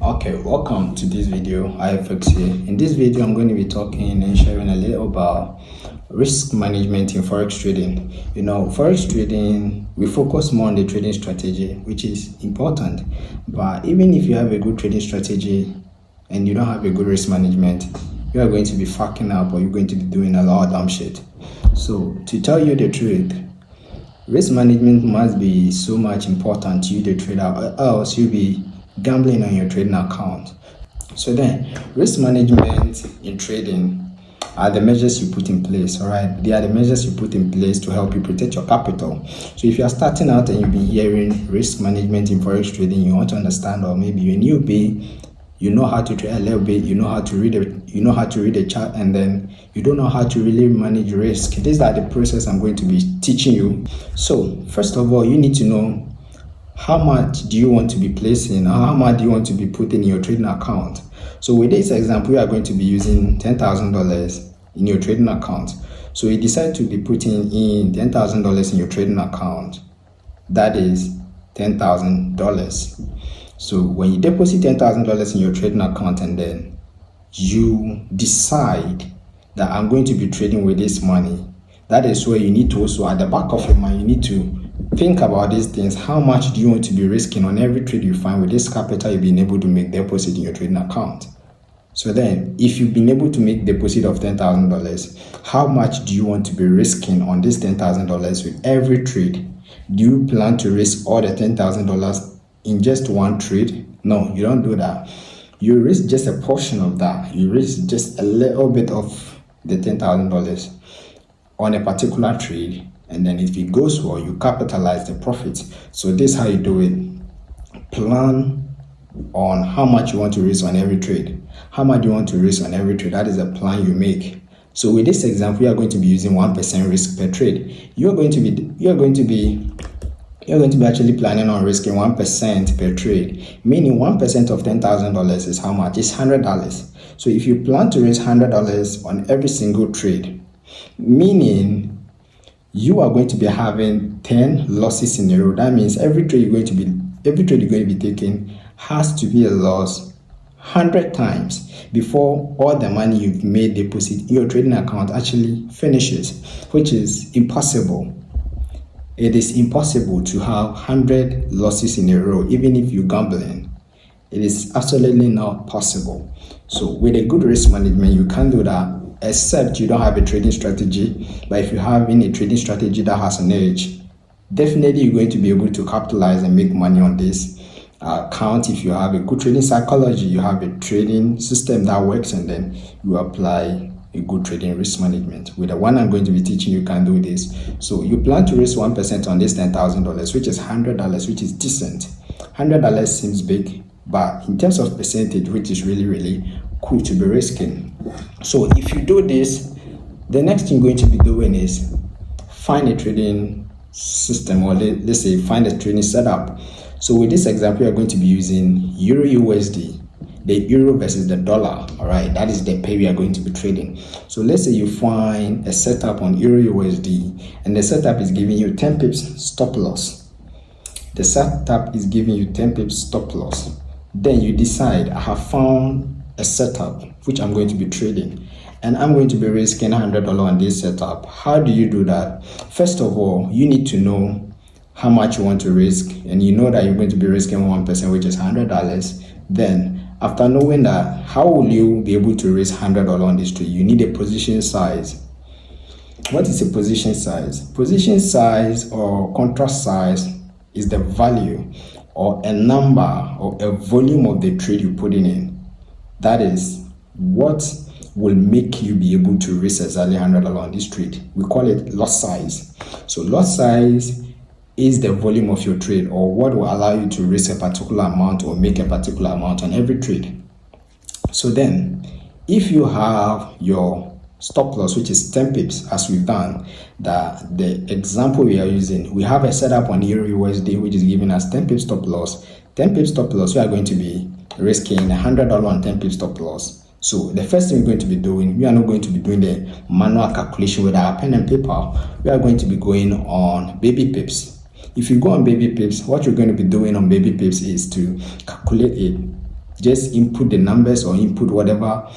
Okay, welcome to this video. I Forex here. In this video, I'm going to be talking and sharing a little about risk management in Forex trading. Forex trading, we focus more on the trading strategy, which is important. But even if you have a good trading strategy and you don't have a good risk management, you are going to be fucking up or you're going to be doing a lot of dumb shit. So, to tell you the truth, risk management must be so much important to you, the trader, or else you'll be gambling on your trading account. So then, risk management in trading are the measures you put in place, all right? They are the measures you put in place to help you protect your capital. So if you are starting out and you've been hearing risk management in Forex trading, you want to understand, or maybe you're a newbie, you know how to trade a little bit, you know how to read a chart, and then you don't know how to really manage risk. These are the process I'm going to be teaching you. So first of all, you need to know how much do you want to be placing, or how much do you want to be putting in your trading account. So with this example, you are going to be using $10,000 in your trading account. So you decide to be putting in $10,000 in your trading account. That is $10,000. So when you deposit $10,000 in your trading account and then you decide that I'm going to be trading with this money, that is where you need to also, at the back of your mind, you need to think about these things. How much do you want to be risking on every trade you find with this capital you've been able to make deposit in your trading account? So then, if you've been able to make deposit of $10,000, how much do you want to be risking on this $10,000 with every trade? Do you plan to risk all the $10,000 in just one trade? No, you don't do that. You risk just a portion of that. You risk just a little bit of the $10,000 on a particular trade, and then if it goes well, you capitalize the profits. So this is how you do it. Plan on how much you want to risk on every trade. How much do you want to risk on every trade? That is a plan you make. So with this example, we are going to be using 1% risk per trade. You're going to be actually planning on risking 1% per trade, meaning 1% of $10,000 is how much? It's $100. So if you plan to raise $100 on every single trade, meaning you are going to be having 10 losses in a row. That means every trade you're going to be taking has to be a loss 100 times before all the money you've made deposit in your trading account actually finishes, which is impossible. It is impossible to have 100 losses in a row, even if you're gambling. It is absolutely not possible. So with a good risk management, you can't do that, except you don't have a trading strategy. But if you have a trading strategy that has an edge, definitely you're going to be able to capitalize and make money on this account. If you have a good trading psychology, you have a trading system that works, and then you apply a good trading risk management. With the one I'm going to be teaching, you can do this. So you plan to raise 1% on this $10,000, which is $100, which is decent. $100 seems big, but in terms of percentage, which is really, really cool to be risking. So if you do this, the next thing you're going to be doing is find a trading system, or let's say find a trading setup. So with this example, you're going to be using Euro USD, the euro versus the dollar. All right, that is the pair we are going to be trading. So let's say you find a setup on Euro USD, and the setup is giving you 10 pips stop loss. The setup is giving you 10 pips stop loss. Then you decide, I have found a setup which I'm going to be trading, and I'm going to be risking $100 on this setup. How do you do that? First of all, you need to know how much you want to risk, and you know that you're going to be risking 1%, which is $100. Then after knowing that, how will you be able to raise $100 on this trade? You need a position size. What is a position size? Position size or contract size is the value or a number or a volume of the trade you're putting in. That is what will make you be able to risk exactly $100 on this trade. We call it lot size. So lot size is the volume of your trade, or what will allow you to risk a particular amount or make a particular amount on every trade. So then, if you have your stop loss, which is 10 pips, as we've done, the example we are using, we have a setup on Euro USD, which is giving us 10 pips stop loss. 10 pips stop loss, we are going to be risking $100 on 10 pips stop loss. So the first thing we're going to be doing, we are not going to be doing the manual calculation with our pen and paper. We are going to be going on baby pips. If you go on baby pips, what you're going to be doing on baby pips is to calculate it Just input the numbers or input whatever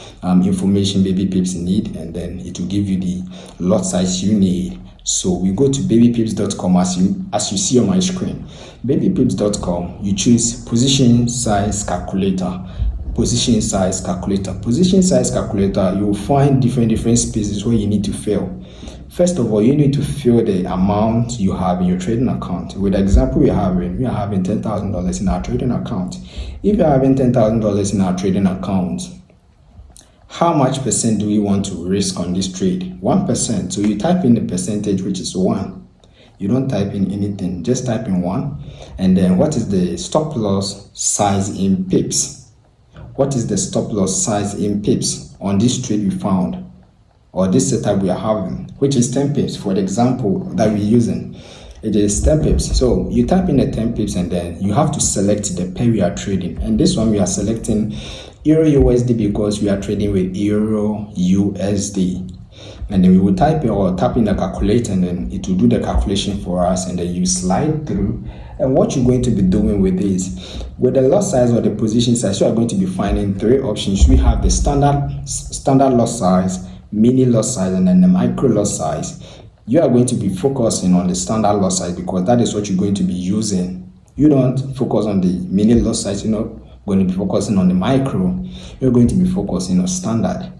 information baby pips need, and then it will give you the lot size you need. So we go to babypips.com as you see on my screen. Babypips.com, you choose position size calculator. Position size calculator. Position size calculator, you will find different spaces where you need to fill. First of all, you need to fill the amount you have in your trading account. With the example we are having $10,000 in our trading account. If you're having $10,000 in our trading account, how much percent do we want to risk on this trade? 1%. So you type in the percentage, which is 1. You don't type in anything, just type in 1. And then what is the stop loss size in pips? What is the stop loss size in pips on this trade we found, or this setup we are having, which is 10 pips for the example that we're using? It is 10 pips. So you type in the 10 pips and then you have to select the pair we are trading. And this one we are selecting Euro USD because we are trading with Euro USD. And then we will type in or tap in the calculator, and then it will do the calculation for us, and then you slide through. And what you're going to be doing with this, with the lot size or the position size, you are going to be finding 3 options. We have the standard lot size, mini lot size, and then the micro lot size. You are going to be focusing on the standard lot size because that is what you're going to be using. You don't focus on the mini lot size, you're not going to be focusing on the micro. You're going to be focusing on standard.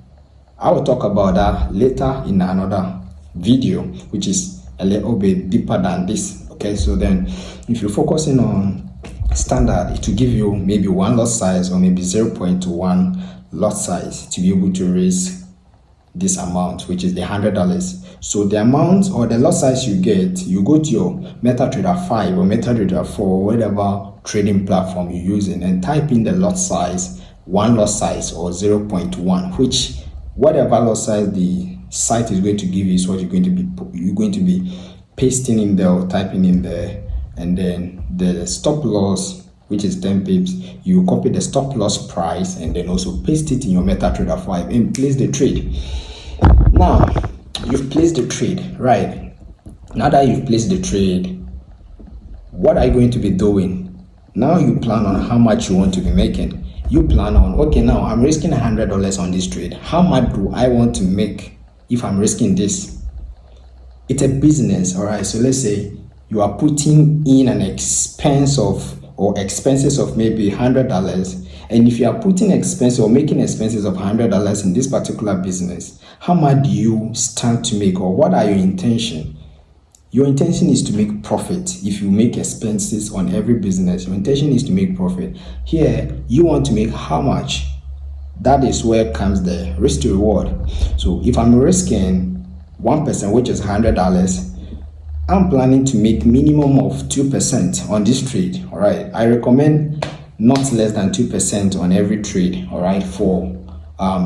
I will talk about that later in another video, which is a little bit deeper than this. Okay, so then if you're focusing on standard, it will give you maybe 1 lot size or maybe 0.1 lot size to be able to raise this amount, which is the $100. So the amount or the lot size you get, you go to your MetaTrader 5 or MetaTrader 4 or whatever trading platform you're using and type in the lot size, 1 lot size or 0.1, which whatever lot size the site is going to give you is what you're going to be pasting in there or typing in there. And then the stop loss, which is 10 pips, you copy the stop loss price and then also paste it in your MetaTrader 5 and place the trade. Now you've placed the trade, right? Now that you've placed the trade, what are you going to be doing? Now you plan on how much you want to be making. You plan on, okay, now I'm risking $100 on this trade. How much do I want to make if I'm risking this? It's a business, all right? So let's say you are putting in an expenses of maybe $100. And if you are putting expenses or making expenses of $100 in this particular business, how much do you stand to make, or what are your intention? Your intention is to make profit. If you make expenses on every business, your intention is to make profit. Here, you want to make how much? That is where comes the risk to reward. So if I'm risking 1%, which is $100, I'm planning to make minimum of 2% on this trade. All right. I recommend not less than 2% on every trade. All right. For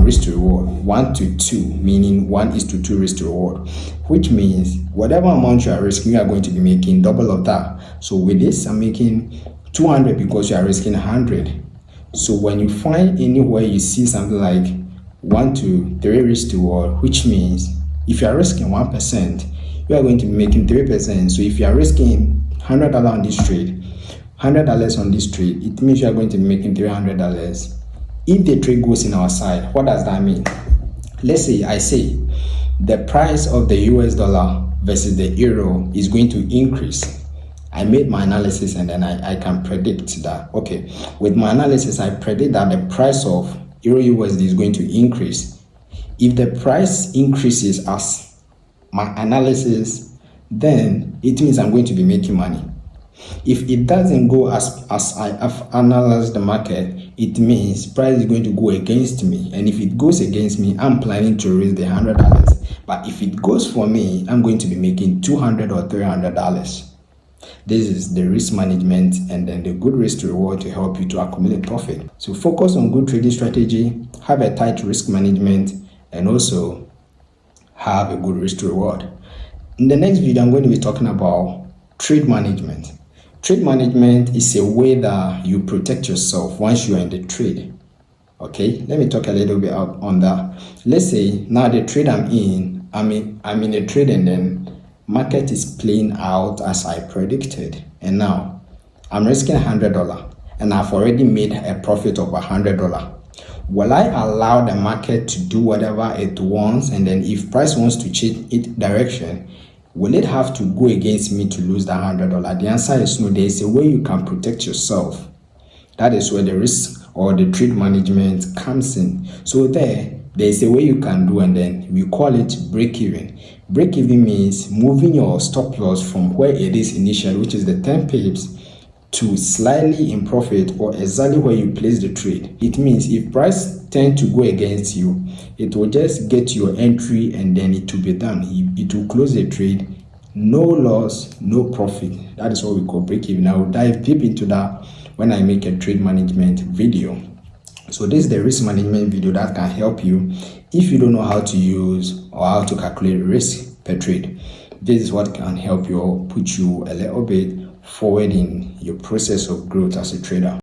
risk to reward, 1 to 2, meaning 1:2 risk to reward, which means whatever amount you are risking, you are going to be making double of that. So with this, I'm making 200 because you are risking 100. So when you find anywhere you see something like 1 to 3 risk to reward, which means if you are risking 1%, you are going to be making 3%. So if you are risking $100 on this trade, $100 on this trade, it means you are going to be making $300. If the trade goes in our side, what does that mean? Let's say I say the price of the US dollar versus the euro is going to increase. I made my analysis and then I can predict that. Okay, with my analysis, I predict that the price of euro USD is going to increase. If the price increases as my analysis, then it means I'm going to be making money. If it doesn't go as I have analyzed the market, it means price is going to go against me. And if it goes against me, I'm planning to raise the $100. But if it goes for me, I'm going to be making $200 or $300. This is the risk management and then the good risk to reward to help you to accumulate profit. So focus on good trading strategy, have a tight risk management, and also have a good risk to reward. In the next video, I'm going to be talking about trade management. Trade management is a way that you protect yourself once you are in the trade. Okay, let me talk a little bit on that. Let's say now the trade I'm in a trade and then market is playing out as I predicted. And now I'm risking $100. and I've already made a profit of $100. Will I allow the market to do whatever it wants, and then if price wants to change its direction, will it have to go against me to lose the $100? The answer is no. There is a way you can protect yourself. That is where the risk or the trade management comes in. So there's a way you can do, and then we call it break even. Break even means moving your stop loss from where it is initially, which is the 10 pips, to slightly in profit or exactly where you place the trade. It means if price tend to go against you, it will just get your entry and then it will be done. It will close the trade, no loss, no profit. That is what we call break even. I will dive deep into that when I make a trade management video. So this is the risk management video that can help you if you don't know how to use or how to calculate risk per trade. This is what can help you or put you a little bit forward in your process of growth as a trader.